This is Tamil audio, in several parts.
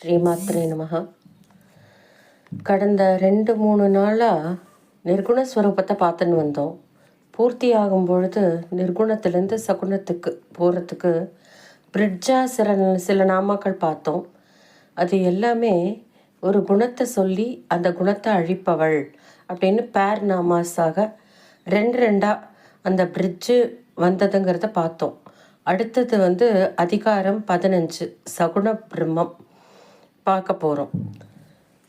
ஸ்ரீமாத்ரே நமஹ. கடந்த 2-3 நாளாக நிர்குணஸ்வரூபத்தை பார்த்துன்னு வந்தோம். பூர்த்தி ஆகும் பொழுது நிர்குணத்திலேருந்து சகுணத்துக்கு போகிறதுக்கு பிரிட்ஜாக சில நாமாக்கள் பார்த்தோம். அது எல்லாமே ஒரு குணத்தை சொல்லி அந்த குணத்தை அழிப்பவள் அப்படின்னு பேர் நாமாஸாக ரெண்டாக அந்த பிரிட்ஜு வந்ததுங்கிறத பார்த்தோம். அடுத்தது அதிகாரம் 15 சகுண பிரம்மம் பார்க்க போகிறோம்.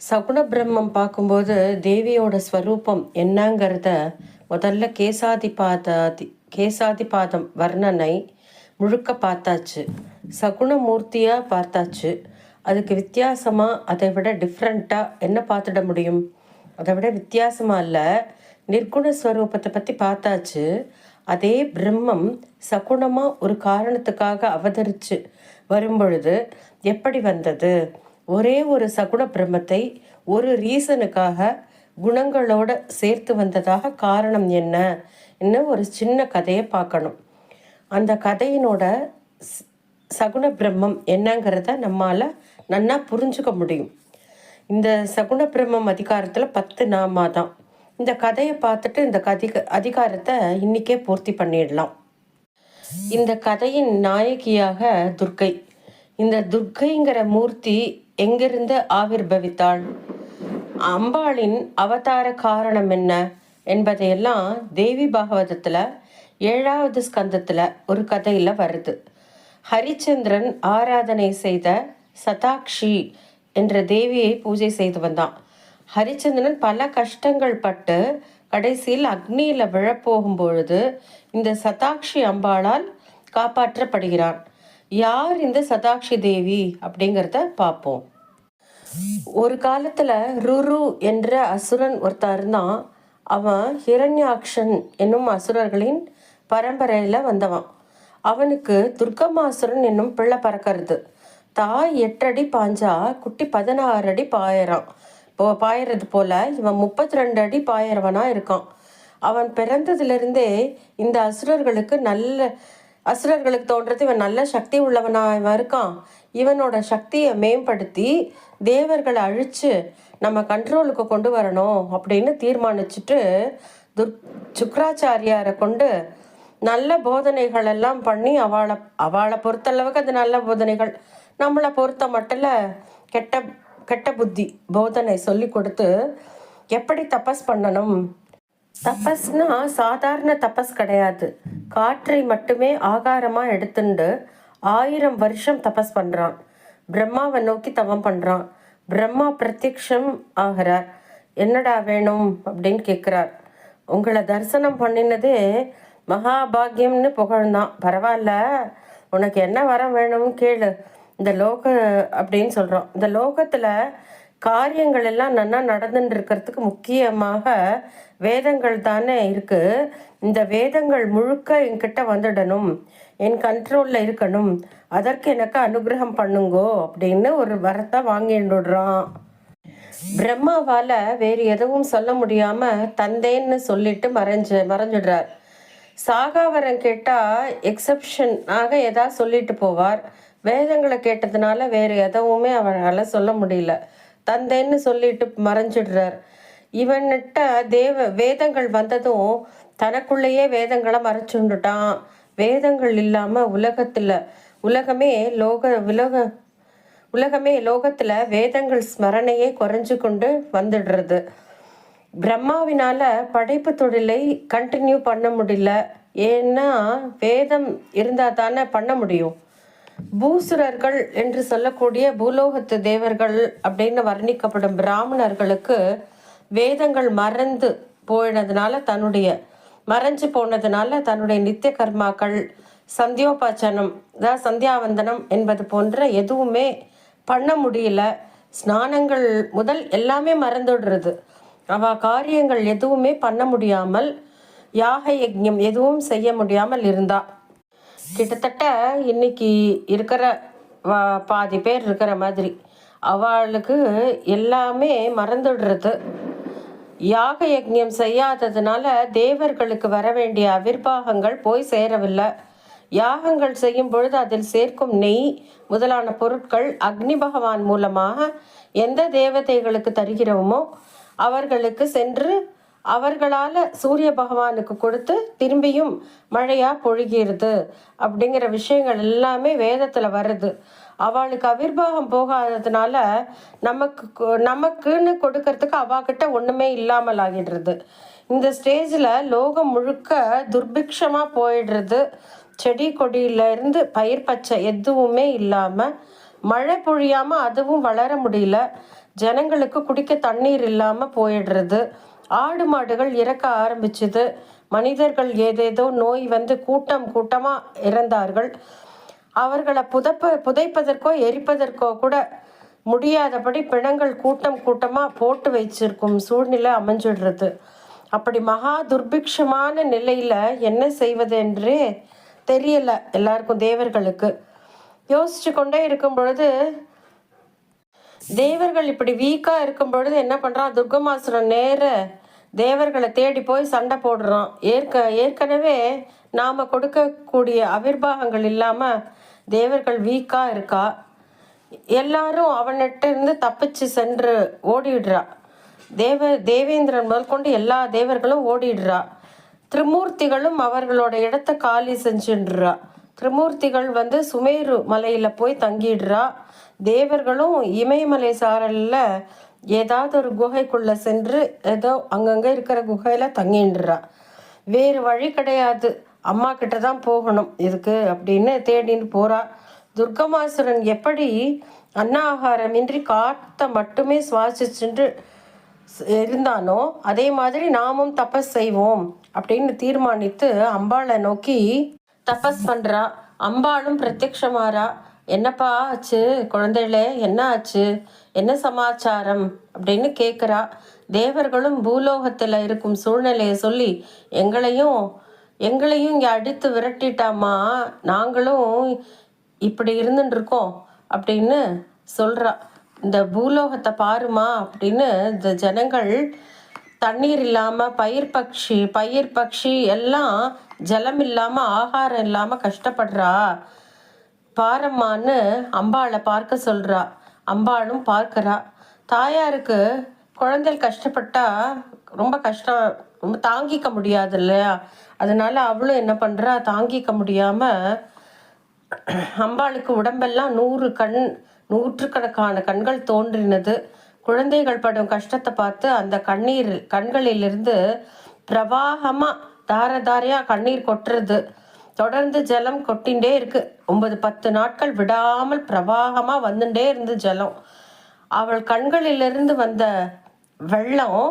சகுண பிரம்மம் பார்க்கும்போது தேவியோட ஸ்வரூபம் என்னங்கிறத முதல்ல கேசாதிபாதம் வர்ணனை முழுக்க பார்த்தாச்சு. சகுணமூர்த்தியாக பார்த்தாச்சு. அதுக்கு வித்தியாசமாக அதை விட டிஃப்ரெண்ட்டாக என்ன பார்த்துட முடியும்? அதை விட வித்தியாசமாக இல்லை, நிர்குணஸ்வரூபத்தை பற்றி பார்த்தாச்சு. அதே பிரம்மம் சகுணமாக ஒரு காரணத்துக்காக அவதரித்து வரும்பொழுது எப்படி வந்தது? ஒரே ஒரு சகுண பிரம்மத்தை ஒரு ரீசனுக்காக குணங்களோட சேர்த்து வந்ததாக காரணம் என்ன இன்னும் ஒரு சின்ன கதையை பார்க்கணும். அந்த கதையினோட சகுண பிரம்மம் என்னங்கிறத நம்மால் நன்னா புரிஞ்சுக்க முடியும். இந்த சகுண பிரம்மம் அதிகாரத்தில் 10 நாமா தான். இந்த கதையை பார்த்துட்டு இந்த அதிகாரத்தை இன்றைக்கே பூர்த்தி பண்ணிடலாம். இந்த கதையின் நாயகியாக துர்க்கை. இந்த துர்க்கைங்கிற மூர்த்தி எங்கிருந்து ஆவிர்பவித்தாள்? அம்பாளின் அவதார காரணம் என்ன என்பதையெல்லாம் தேவி பாகவதத்தில் 7வது ஸ்கந்தத்தில் ஒரு கதையில் வருது. ஹரிச்சந்திரன் ஆராதனை செய்த சதாக்ஷி என்ற தேவியை பூஜை செய்து வந்தான். ஹரிச்சந்திரன் பல கஷ்டங்கள் பட்டு கடைசியில் அக்னியில் விழப்போகும் பொழுது இந்த சதாக்ஷி அம்பாளால் காப்பாற்றப்படுகிறான். யார் இந்த சதாக்ஷி தேவி அப்படிங்கிறத பார்ப்போம். ஒரு காலத்தில் ருரு என்ற அசுரன் ஒருத்தன் இருந்தான். அவன் ஹிரண்யாக்ஷன் என்னும் அசுரர்களின் பரம்பரையில் வந்தவன். அவனுக்கு துர்கமாசுரன் என்னும் பிள்ளை பறக்கிறது. தாய் 8 அடி பாஞ்சா குட்டி 16 அடி பாயறது போல இவன் 32 அடி பாயறவனா இருக்கான். அவன் பிறந்ததுலேருந்தே இந்த அசுரர்களுக்கு தோன்றது இவன் நல்ல சக்தி உள்ளவனா இவன் இருக்கான். இவனோட சக்தியை மேம்படுத்தி தேவர்களை அழித்து நம்ம கண்ட்ரோலுக்கு கொண்டு வரணும் அப்படின்னு தீர்மானிச்சுட்டு சுக்ராச்சாரியாரை கொண்டு நல்ல போதனைகள் எல்லாம் பண்ணி அவளை பொறுத்தளவுக்கு அது நல்ல போதனைகள், நம்மளை பொறுத்த மட்டும் கெட்ட புத்தி போதனை சொல்லி கொடுத்து எப்படி தபஸ் பண்ணணும். தபஸ்னா சாதாரண தபஸ் கிடையாது. காற்றை மட்டுமே ஆகாரமாக எடுத்துண்டு 1000 வருஷம் தபஸ் பண்ணுறான். பிரம்மாவை நோக்கி தவம் பண்ணுறான். பிரம்மா பிரத்யக்ஷம் ஆகிறார். என்னடா வேணும் அப்படின்னு கேட்குறார். உங்களை தரிசனம் பண்ணினதே மகாபாகியம்னு புகழ்ந்தான். பரவாயில்ல, உனக்கு என்ன வரம் வேணும்னு கேளு, இந்த அப்படின்னு சொல்கிறோம். இந்த லோகத்தில் காரியங்கள் எல்லாம் நல்லா நடந்துட்டு இருக்கிறதுக்கு முக்கியமாக வேதங்கள் தானே இருக்குது. இந்த வேதங்கள் முழுக்க என்கிட்ட வந்துடணும், என் கண்ட்ரோலில் இருக்கணும், அதற்கு எனக்கு அனுகிரகம் பண்ணுங்கோ அப்படின்னு ஒரு வரத்தை வாங்கிடுறான். பிரம்மாவால் வேறு எதுவும் சொல்ல முடியாமல் தந்தேன்னு சொல்லிட்டு மறைஞ்சிடுறார். சாகாவரம் கேட்டால் எக்ஸப்ஷன் ஆக எதாவது சொல்லிட்டு போவார். வேதங்களை கேட்டதுனால வேறு எதுவுமே அவரால் சொல்ல முடியல. தந்தேன்னு சொல்லிட்டு மறைஞ்சிடுறார். இவன்கிட்ட வேதங்கள் வந்ததும் தனக்குள்ளேயே வேதங்களை மறைச்சுட்டான். வேதங்கள் இல்லாமல் உலகமே லோகத்தில் வேதங்கள் ஸ்மரணையே குறைஞ்சு கொண்டு வந்துடுறது. பிரம்மாவினால் படைப்பு தொழிலை கண்டினியூ பண்ண முடியல. ஏன்னா வேதம் இருந்தால் தானே பண்ண முடியும். பூசுரர்கள் என்று சொல்லக்கூடிய பூலோகத்து தேவர்கள் அப்படின்னு வர்ணிக்கப்படும் பிராமணர்களுக்கு வேதங்கள் மறைஞ்சு போனதுனால தன்னுடைய நித்திய கர்மாக்கள், சந்தியோபாச்சனம் அதாவது சந்தியாவந்தனம் என்பது போன்ற எதுவுமே பண்ண முடியல. ஸ்நானங்கள் முதல் எல்லாமே மறந்துடுறது. காரியங்கள் எதுவுமே பண்ண முடியாமல், யாக யஜ்ஞம் எதுவும் செய்ய முடியாமல் இருந்தா. கிட்டத்தட்ட இன்னைக்கு இருக்கிற பாதி பேர் இருக்கிற மாதிரி அவளுக்கு எல்லாமே மறந்துடுறது. யாக யஜ்ஞம் செய்யாததுனால தேவர்களுக்கு வர வேண்டிய அவிர்வாகங்கள் போய் சேரவில்லை. யாகங்கள் செய்யும் பொழுது அதில் சேர்க்கும் நெய் முதலான பொருட்கள் அக்னி பகவான் மூலமாக எந்த தேவதைகளுக்கு தருகிறோமோ அவர்களுக்கு சென்று அவர்களால் சூரிய பகவானுக்கு கொடுத்து திரும்பியும் மழையாக பொழிகிறது அப்படிங்கிற விஷயங்கள் எல்லாமே வேதத்தில் வருது. அவளுக்கு அவிர்வாகம் போகாததுனால நமக்குன்னு கொடுக்கறதுக்கு அவகிட்ட ஒன்றுமே இல்லாமல் ஆகிடுறது. இந்த ஸ்டேஜில் லோகம் முழுக்க துர்பிக்ஷமாக போயிடுறது. செடி கொடியிலேருந்து பயிர் பச்சை எதுவுமே இல்லாமல், மழை பொழியாமல் அதுவும் வளர முடியல, ஜனங்களுக்கு குடிக்க தண்ணீர் இல்லாமல் போயிடுறது. ஆடு மாடுகள் இறக்க ஆரம்பிச்சுது. மனிதர்கள் ஏதேதோ நோய் வந்து கூட்டம் கூட்டமாக இறந்தார்கள். அவர்களை புதைப்பதற்கோ எரிப்பதற்கோ கூட முடியாதபடி பிணங்கள் கூட்டம் கூட்டமாக போட்டு வச்சிருக்கும் சூழ்நிலை அமைஞ்சிடுறது. அப்படி மகா துர்பிக்ஷமான நிலையில் என்ன செய்வது என்றே தெரியலை எல்லாருக்கும். தேவர்களுக்கு யோசிச்சு கொண்டே இருக்கும் பொழுது, தேவர்கள் இப்படி வீக்காக இருக்கும் பொழுது என்ன பண்ணுறான், துர்கமாசுரன் நேர தேவர்களை தேடி போய் சண்டை போடுறான். ஏற்கனவே நாம் கொடுக்கக்கூடிய அவிர்வாகங்கள் இல்லாமல் தேவர்கள் வீக்காக இருக்கா. எல்லாரும் அவன்கிட்ட இருந்து தப்பிச்சு சென்று ஓடிடுறா. தேவேந்திரன் முதற்கொண்டு எல்லா தேவர்களும் ஓடிடுறா. திரிமூர்த்திகளும் அவர்களோட இடத்த காலி செஞ்சுடுறா. திரிமூர்த்திகள் வந்து சுமேரு மலையில் போய் தங்கிடுறா. தேவர்களும் இமயமலை சாரலில் ஏதாவது ஒரு குகைக்குள்ளே சென்று ஏதோ அங்கங்கே இருக்கிற குகையில் தங்கிடுறா. வேறு வழி கிடையாது, அம்மா கிட்ட தான் போகணும் இதுக்கு அப்படின்னு தேடின்னு போகிறா. துர்கமாசுரன் எப்படி அன்னாகாரமின்றி காற்றை மட்டுமே சுவாசிச்சுட்டு இருந்தானோ அதே மாதிரி நாமும் தபஸ் செய்வோம் அப்படின்னு தீர்மானித்து அம்பாளை நோக்கி தபஸ் பண்ணுறா. அம்பாளும் பிரத்யக்ஷமாறா. என்னப்பா ஆச்சு குழந்தைகளே, என்ன ஆச்சு, என்ன சமாச்சாரம் அப்படின்னு கேட்குறா. தேவர்களும் பூலோகத்தில் இருக்கும் சூழ்நிலையை சொல்லி எங்களையும் இங்கே அடித்து விரட்டிட்டாமா, நாங்களும் இப்படி இருந்துட்டுருக்கோம் அப்படின்னு சொல்கிறா. இந்த பூலோகத்தை பாருமா அப்படின்னு இந்த ஜனங்கள் தண்ணீர் இல்லாமல் பயிர் பட்சி எல்லாம் ஜலம் இல்லாமல் ஆகாரம் இல்லாமல் கஷ்டப்படுறா பாரம்மான்னு அம்பாளை பார்க்க சொல்கிறா. அம்பாளும் பார்க்குறா. தாயாருக்கு குழந்தைகள் கஷ்டப்பட்டா ரொம்ப கஷ்டம், ரொம்ப தாங்கிக்க முடியாது இல்லையா. அதனால அவளும் என்ன பண்ணுறா, தாங்கிக்க முடியாமல் அம்பாளுக்கு உடம்பெல்லாம் நூற்றுக்கணக்கான கண்கள் தோன்றினது. குழந்தைகள் படும் கஷ்டத்தை பார்த்து அந்த கண்களிலிருந்து பிரவாகமாக தாரையாக கண்ணீர் கொட்டுறது. தொடர்ந்து ஜலம் கொட்டிகிட்டே இருக்கு. 9-10 நாட்கள் விடாமல் பிரவாகமாக வந்துட்டே இருந்து ஜலம். அவள் கண்களிலிருந்து வந்த வெள்ளம்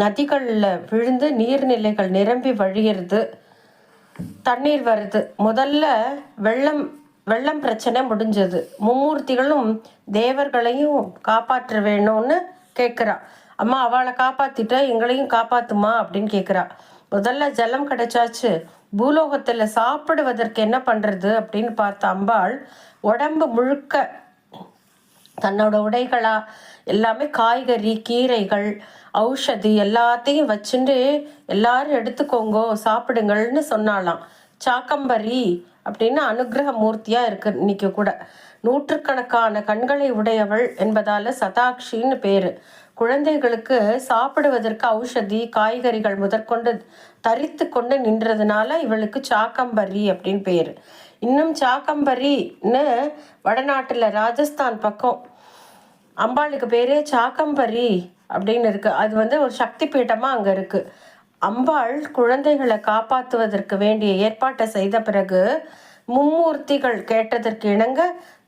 நதிகளில் விழுந்து நீர்நிலைகள் நிரம்பி வழியிறது, தண்ணீர் வருது. முதல்ல வெள்ளம் பிரச்சனை முடிஞ்சது. மும்மூர்த்திகளும் தேவர்களையும் காப்பாற்ற வேணும்னு கேட்குறா. அம்மா அவளை காப்பாற்றிட்ட எங்களையும் காப்பாற்றுமா அப்படின்னு கேட்குறா. முதல்ல ஜலம் கிடைச்சாச்சு, பூலோகத்தில் சாப்பிடுவதற்கு என்ன பண்ணுறது அப்படின்னு பார்த்த அம்பாள் உடம்பு முழுக்க தன்னோட உடைகளா எல்லாமே காய்கறி கீரைகள் ஔஷதி எல்லாத்தையும் வச்சுட்டு எல்லாரும் எடுத்துக்கோங்கோ சாப்பிடுங்கள்னு சொன்னாலாம். சாக்கம்பரி அப்படின்னு அனுகிரக மூர்த்தியாக இருக்கு இன்னைக்கு கூட. நூற்றுக்கணக்கான கண்களை உடையவள் என்பதால் சதாக்ஷின்னு பேர். குழந்தைகளுக்கு சாப்பிடுவதற்கு ஔஷதி காய்கறிகள் முதற்கொண்டு தரித்து கொண்டு நின்றதுனால இவளுக்கு சாக்கம்பரி அப்படின்னு பேர். இன்னும் சாக்கம்பரின்னு வடநாட்டில் ராஜஸ்தான் பக்கம் அம்பாளுக்கு பேரே சாக்கம்பரி அப்படின்னு இருக்குது. அது வந்து ஒரு சக்தி பீட்டமாக அங்கே இருக்குது. அம்பாள் குழந்தைகளை காப்பாற்றுவதற்கு வேண்டிய ஏற்பாட்டை செய்த பிறகு மும்மூர்த்திகள் கேட்டதற்கு இணங்க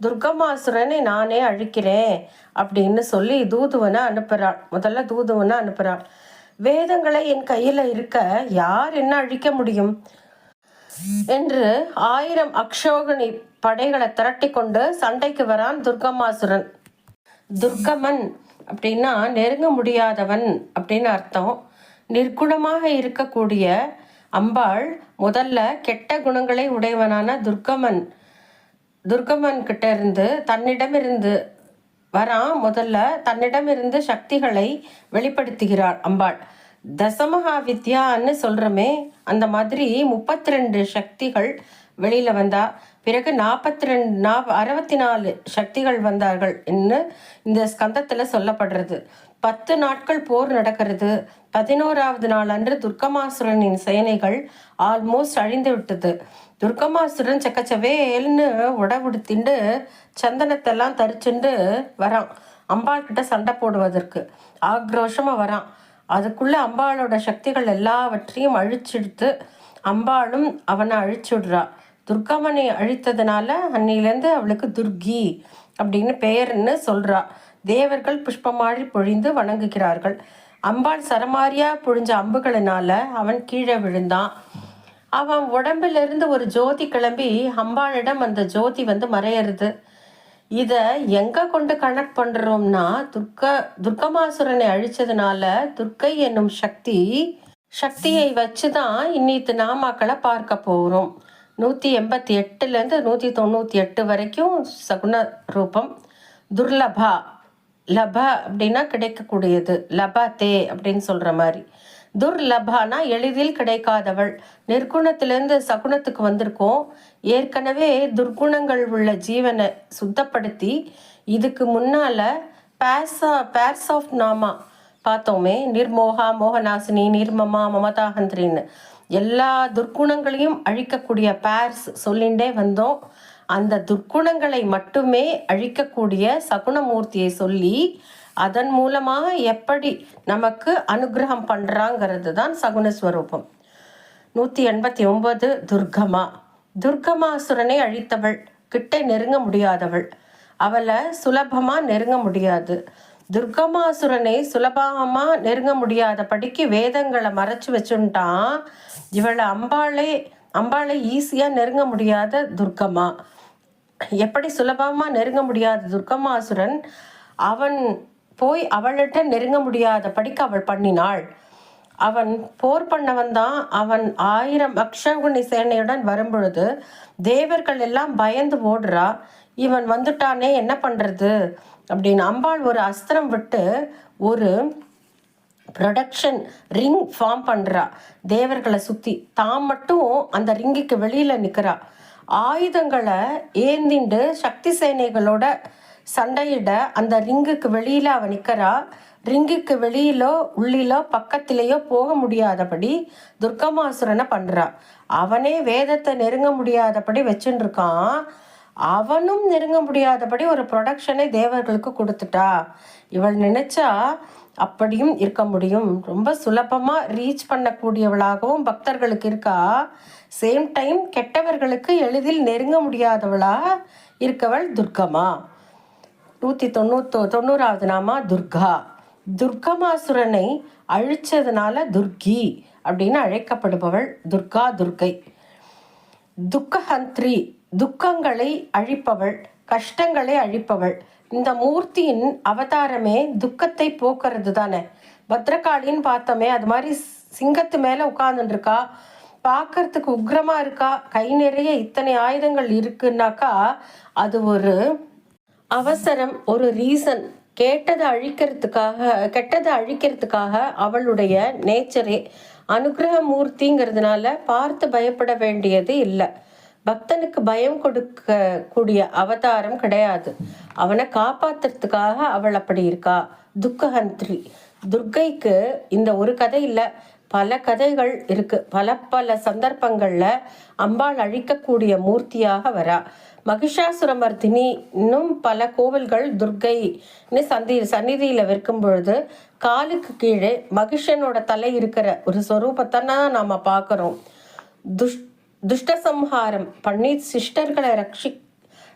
துர்கமாசுரனை நானே அழிக்கிறேன் அப்படின்னு சொல்லி தூதுவனை அனுப்புகிறாள். முதல்ல தூதுவனை அனுப்புகிறாள். வேதங்களை என் கையில் இருக்க யார் என்ன அழிக்க முடியும் என்று 1000 அக்ஷோகணி படைகளை திரட்டி கொண்டு சண்டைக்கு வரான் துர்கமாசுரன். துர்கமன் அப்படின்னா நெருங்க முடியாதவன் அப்படின்னு அர்த்தம். நிர்குணமாக இருக்கக்கூடிய அம்பாள் முதல்ல கெட்ட குணங்களை உடையவனான துர்கமன் கிட்ட இருந்து தன்னிடமிருந்து வரான். முதல்ல தன்னிடமிருந்து சக்திகளை வெளிப்படுத்துகிறாள் அம்பாள். தசமகா வித்யான்னு சொல்கிறோமே அந்த மாதிரி 32 சக்திகள் வெளியில் வந்தா. பிறகு 64 சக்திகள் வந்தார்கள் என்று இந்த ஸ்கந்தத்தில் சொல்லப்படுறது. 10 நாட்கள் போர் நடக்கிறது. 11வது நாள் அன்று துர்க்கமாசுரனின் சேனைகள் ஆல்மோஸ்ட் அழிந்து விட்டது. துர்க்கமாசுரன் செக்கச்சவேல்னு உடவுடுத்திண்டு சந்தனத்தெல்லாம் தரிச்சுண்டு வரான் அம்பாள் கிட்ட சண்டை போடுவதற்கு. ஆக்ரோஷமாக வரான். அதுக்குள்ளே அம்பாளோட சக்திகள் எல்லாவற்றையும் அழிச்சிடுத்து அம்பாளும் அவனை அழிச்சுடுறா. துர்க்கமனை அழித்ததுனால அன்னிலேருந்து அவளுக்கு துர்கி அப்படின்னு பெயர்னு சொல்கிறா. தேவர்கள் புஷ்பமாழி பொழிந்து வணங்குகிறார்கள். அம்பாள் சரமாரியா பொழிஞ்ச அம்புகளினால அவன் கீழே விழுந்தான். அவன் உடம்பிலிருந்து ஒரு ஜோதி கிளம்பி அம்பாளிடம் அந்த ஜோதி மறையிறது. இதை எங்கே கொண்டு கனெக்ட் பண்ணுறோம்னா, துர்க்கமாசுரனை அழிச்சதுனால துர்க்கை என்னும் சக்தியை வச்சு தான் இன்னித்து நாமாக்களை பார்க்க போகிறோம். 188லேருந்து 198 வரைக்கும் சகுன ரூபம். துர்லபா, லப அப்படின்னா கிடைக்கக்கூடியது, லபதே அப்படின்னு சொல்கிற மாதிரி. துர்லபானா எளிதில் கிடைக்காதவள். நிர்குணத்திலேருந்து சகுனத்துக்கு வந்திருக்கோம். ஏற்கனவே துர்குணங்கள் உள்ள ஜீவனை சுத்தப்படுத்தி இதுக்கு முன்னால் பேர்ஸ் ஆஃப் நாமா பார்த்தோமே, நிர்மோகா, மோகநாசினி, நிர்மமா, மமதாஹந்திரின்னு எல்லா துர்க்குணங்களையும் அழிக்கக்கூடிய பேர்ஸ் சொல்லிண்டே வந்தோம். அந்த துர்க்குணங்களை மட்டுமே அழிக்கக்கூடிய சகுனமூர்த்தியை சொல்லி அதன் மூலமாக எப்படி நமக்கு அனுகிரகம் பண்ணுறாங்கிறது தான் சகுனஸ்வரூபம். 189 துர்கமா. துர்கமாசுரனை அழித்தவள், கிட்ட நெருங்க முடியாதவள். அவளை சுலபமாக நெருங்க முடியாது. துர்கமாசுரனை சுலபமாக நெருங்க முடியாதபடிக்கு வேதங்களை மறைச்சு வச்சுட்டான். இவளை அம்பாளை ஈஸியாக நெருங்க முடியாத துர்கமா. எப்படி சுலபமாக நெருங்க முடியாத துர்கமாசுரன் அவன் போய் அவள்கிட்ட நெருங்க முடியாத படிக்க அவள் பண்ணினாள். அவன் போர் பண்ணவன் தான். அவன் 1000 அக்ஷகுனி சேனையுடன் வரும்பொழுது தேவர்கள் எல்லாம் பயந்து ஓடுறா. இவன் வந்துட்டானே என்ன பண்ணுறது அப்படின்னு அம்பாள் ஒரு அஸ்திரம் விட்டு ஒரு ப்ரொடக்ஷன் ரிங் ஃபார்ம் பண்ணுறா. தேவர்களை சுற்றி தாம் மட்டும் அந்த ரிங்குக்கு வெளியில் நிற்கிறா. ஆயுதங்களை ஏந்திண்டு சக்தி சேனைகளோட சண்டையிட அந்த ரிங்குக்கு வெளியில் அவன் நிற்கிறா. ரிங்குக்கு வெளியிலோ உள்ளிலோ பக்கத்திலேயோ போக முடியாதபடி துர்கமாசுரனை பண்ணுறா. அவனே வேதத்தை நெருங்க முடியாதபடி வச்சுட்டு இருக்கான். அவனும் நெருங்க முடியாதபடி ஒரு ப்ரொடக்ஷனை தேவர்களுக்கு கொடுத்துட்டா. இவள் நினைச்சா அப்படியும் இருக்க முடியும். ரொம்ப சுலபமாக ரீச் பண்ணக்கூடியவளாகவும் பக்தர்களுக்கு இருக்கா. சேம் டைம் கெட்டவர்களுக்கு எளிதில் நெருங்க முடியாதவளா இருக்கவள் துர்கமா. 190வது நாமா துர்கா. துர்கமாசுரனை அழிச்சதுனால துர்கி அப்படின்னு அழைக்கப்படுபவள் துர்கா, துர்கை. துக்கஹந்திரி, துக்கங்களை அழிப்பவள், கஷ்டங்களை அழிப்பவள். இந்த மூர்த்தியின் அவதாரமே துக்கத்தை போக்குறது தானே. பத்ரகாளின்னு பார்த்தோமே, அது மாதிரி சிங்கத்து மேலே உட்கார்ந்துருக்கா. பார்க்கறதுக்கு உக்ரமா இருக்கா. கை நிறைய இத்தனை ஆயுதங்கள் இருக்குன்னாக்கா அது ஒரு அவசரம், ஒரு ரீசன். கெட்டதை அழிக்கிறதுக்காக அவளுடைய நேச்சரே. அனுகிரக மூர்த்திங்கிறதுனால பார்த்து பயப்பட வேண்டியது இல்லை. பக்தனுக்கு பயம் கொடுக்க கூடிய அவதாரம் கிடையாது. அவனை காப்பாத்துறதுக்காக அவள் அப்படி இருக்கா. துக்கஹந்திரி. துர்கைக்கு இந்த ஒரு கதை இல்லை, பல கதைகள் இருக்கு. பல சந்தர்ப்பங்கள்ல அம்பாள் அழிக்கக்கூடிய மூர்த்தியாக வரா. மகிஷாசுரமர்த்தினி இன்னும் பல கோவில்கள் துர்கைன்னு சந்நிதியில விற்கும் பொழுது காலுக்கு கீழே மகிஷனோட தலை இருக்கிற ஒரு ஸ்வரூபத்தை நாம பார்க்கிறோம். துஷ்டசம்ஹாரம் பண்ணி சிஷ்டர்களை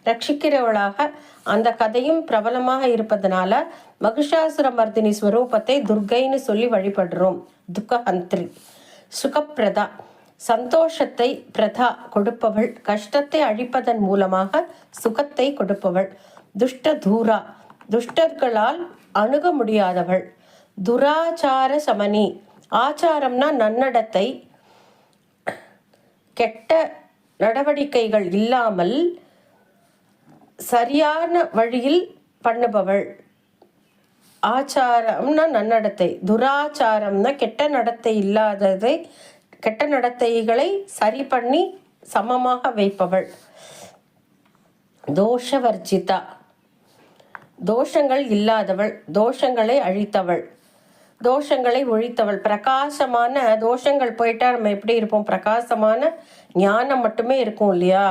ரட்சிக்கிறவளாக அந்த கதையும் பிரபலமாக இருப்பதனால மகிஷாசுரமர்த்தினி ஸ்வரூபத்தை துர்கைன்னு சொல்லி வழிபடுறோம். துக்கஹந்திரி. சுகப்பிரதா. சந்தோஷத்தை பிரதா கொடுப்பவள், கஷ்டத்தை அழிப்பதன் மூலமாக சுகத்தை கொடுப்பவள். துஷ்டதூரா. துஷ்டர்களால் அணுக முடியாதவள். துராச்சார சமனி. ஆச்சாரம்னா நன்னடத்தை, கெட்ட நடவடிக்கைகள் இல்லாமல் சரியான வழியில் பண்ணுபவள். ஆச்சாரம்னா நன்னடத்தை, துராச்சாரம்னா கெட்ட நடத்தை இல்லாததை, கெட்ட நடத்தைகளை சரி பண்ணி சமமாக வைப்பவள். தோஷவர்ஜிதா, தோஷங்கள் இல்லாதவள், தோஷங்களை அழித்தவள், தோஷங்களை ஒழித்தவள். பிரகாசமான, தோஷங்கள் போயிட்டா நம்ம எப்படி இருப்போம்? பிரகாசமான ஞானம் மட்டுமே இருக்கும் இல்லையா?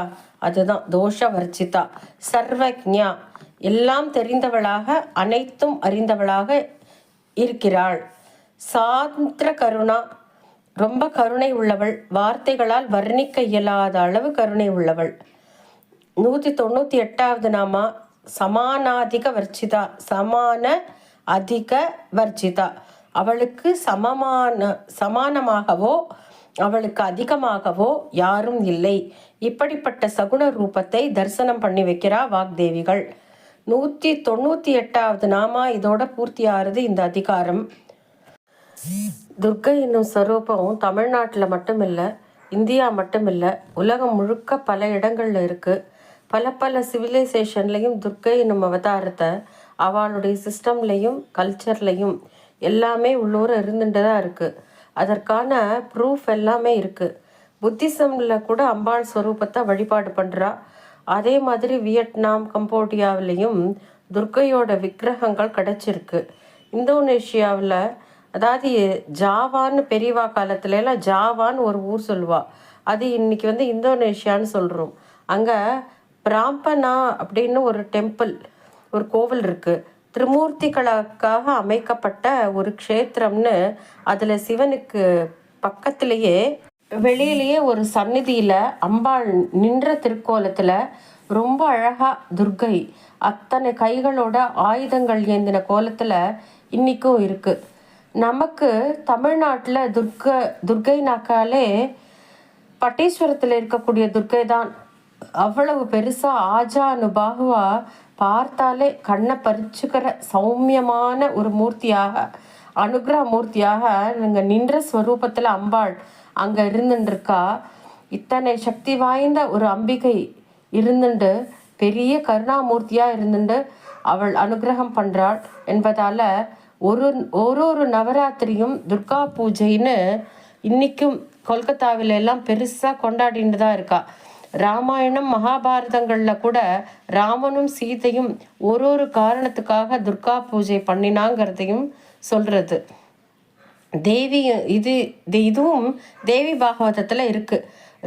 அதுதான் தோஷவர்ஜிதா. சர்வஜ்ஞா, எல்லாம் தெரிந்தவளாக, அனைத்தும் அறிந்தவளாக இருக்கிறாள். சாந்திர கருணா, ரொம்ப கருணை உள்ளவள், வார்த்தைகளால் வர்ணிக்க இயலாத அளவு கருணை உள்ளவள். 198வது நாமா சமானாதிக வர்ச்சிதா. சமான அதிக வர்ஜிதா, அவளுக்கு சமானமாகவோ அவளுக்கு அதிகமாகவோ யாரும் இல்லை. இப்படிப்பட்ட சகுண ரூபத்தை தரிசனம் பண்ணி வைக்கிறா வாக்தேவிகள். 198வது நாமா இதோட பூர்த்தியாகிறது இந்த அதிகாரம். துர்க்கை என்னும் ஸ்வரூபம் தமிழ்நாட்டில் மட்டும் இல்லை, இந்தியா மட்டும் இல்லை, உலகம் முழுக்க பல இடங்கள்ல இருக்குது. பல சிவிலைசேஷன்லையும் துர்க்கை என்னும் அவதாரத்தை அவளுடைய சிஸ்டம்லையும் கல்ச்சர்லையும் எல்லாமே உள்ளூர இருந்துட்டு தான் இருக்குது. அதற்கான ப்ரூஃப் எல்லாமே இருக்குது. புத்திசமில் கூட அம்பாள் ஸ்வரூபத்தை வழிபாடு பண்ணுறா. அதே மாதிரி வியட்நாம், கம்போடியாவிலையும் துர்க்கையோட விக்கிரகங்கள் கிடச்சிருக்கு. இந்தோனேஷியாவில், அதாவது ஜாவான்னு பெரியவா காலத்துலலாம் ஜாவான்னு ஒரு ஊர் சொல்லுவா, அது இன்னைக்கு இந்தோனேஷியான்னு சொல்கிறோம். அங்கே பிராம்பனா அப்படின்னு ஒரு டெம்பிள், ஒரு கோவில் இருக்குது. திரிமூர்த்திகளுக்காக அமைக்கப்பட்ட ஒரு க்ஷேத்திரம்னு. அதில் சிவனுக்கு பக்கத்திலேயே வெளியிலேயே ஒரு சந்நிதியில் அம்பாள் நின்ற திருக்கோலத்தில் ரொம்ப அழகாக துர்க்கை அத்தனை கைகளோட ஆயுதங்கள் ஏந்தின கோலத்தில் இன்றைக்கும் இருக்குது. நமக்கு தமிழ்நாட்டில் துர்க்கைனாக்காலே பட்டீஸ்வரத்தில் இருக்கக்கூடிய துர்க்கை தான். அவ்வளவு பெருசாக ஆஜானுபாகுவா, பார்த்தாலே கண்ணை பறிச்சுக்கிற சௌமியமான ஒரு மூர்த்தியாக, அனுகிரக மூர்த்தியாக நீங்கள் நின்ற ஸ்வரூபத்தில் அம்பாள் அங்கே இருந்துருக்கா. இத்தனை சக்தி வாய்ந்த ஒரு அம்பிகை இருந்துண்டு, பெரிய கருணாமூர்த்தியாக இருந்துட்டு அவள் அனுகிரகம் பண்ணுறாள் என்பதால் ஒரு நவராத்திரியும் துர்கா பூஜைன்னு இன்றைக்கும் கொல்கத்தாவில எல்லாம் பெருசாக கொண்டாடிட்டு தான் இருக்கா. ராமாயணம் மகாபாரதங்களில் கூட ராமனும் சீதையும் ஒரு காரணத்துக்காக துர்கா பூஜை பண்ணினாங்கிறதையும் சொல்கிறது. இதுவும் தேவி பாகவதத்தில் இருக்குது.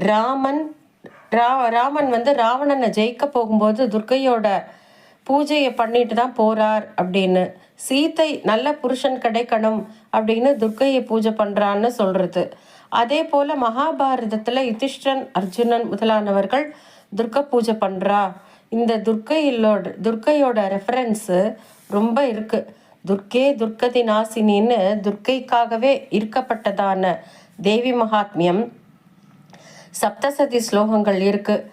ராமன் ராவணனை ஜெயிக்க போகும்போது துர்க்கையோட பூஜையை பண்ணிட்டு தான் போகிறார் அப்படின்னு. சீதை நல்ல புருஷன் கிடைக்கணும் அப்படின்னு துர்க்கையை பூஜை பண்ணுறான்னு சொல்கிறது. அதே போல் மகாபாரதத்தில் யுதிஷ்டன், அர்ஜுனன் முதலானவர்கள் துர்க்கை பூஜை பண்ணுறா. இந்த துர்க்கையோட ரெஃபரன்ஸு ரொம்ப இருக்குது. துர்க்கதி நாசினின்னு துர்க்கைக்காகவே இருக்கப்பட்டதான தேவி மகாத்மியம் சப்தசதி ஸ்லோகங்கள் இருக்குது.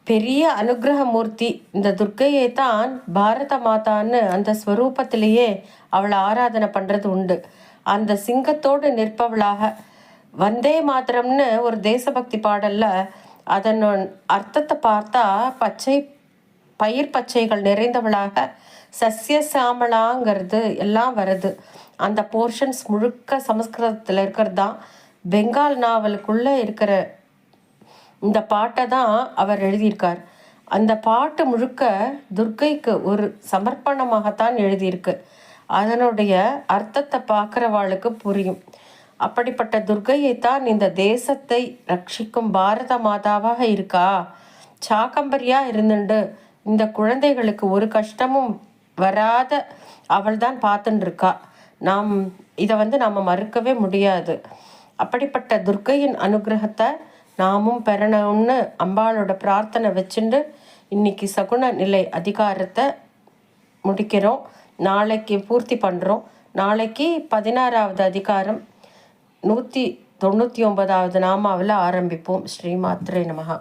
பெரிய அனுகிரக மூர்த்தி இந்த துர்க்கையை தான் பாரத மாதான்னு அந்த ஸ்வரூபத்திலேயே அவளை ஆராதனை பண்ணுறது உண்டு. அந்த சிங்கத்தோடு நிற்பவளாக வந்தே மாத்திரம்னு ஒரு தேசபக்தி பாடல்ல அதன் அர்த்தத்தை பார்த்தா பயிர் பச்சைகள் நிறைந்தவளாக சசிய சாமலாங்கிறது எல்லாம் வருது. அந்த போர்ஷன்ஸ் முழுக்க சமஸ்கிருதத்தில் இருக்கிறது தான். பெங்கால் நாவலுக்குள்ளே இருக்கிற இந்த பாட்டை தான் அவர் எழுதியிருக்கார். அந்த பாட்டு முழுக்க துர்க்கைக்கு ஒரு சமர்ப்பணமாகத்தான் எழுதியிருக்கு. அதனுடைய அர்த்தத்தை பார்க்குறவாளுக்கு புரியும். அப்படிப்பட்ட துர்க்கையைத்தான் இந்த தேசத்தை ரட்சிக்கும் பாரத மாதாவாக இருக்கா. சாக்கம்பரியா இருந்துண்டு இந்த குழந்தைகளுக்கு ஒரு கஷ்டமும் வராத அவள் தான் பார்த்துட்டு இருக்கா. இதை நாம் மறுக்கவே முடியாது. அப்படிப்பட்ட துர்க்கையின் அனுகிரகத்தை நாமும் பெறணும்னு அம்பாளோட பிரார்த்தனை வச்சுட்டு இன்னைக்கு சகுன நிலை அதிகாரத்தை முடிக்கிறோம். நாளைக்கு பூர்த்தி பண்ணுறோம். நாளைக்கு 16வது அதிகாரம் 199வது நாமாவில் ஆரம்பிப்போம். ஸ்ரீமாத்ரே நமஹா.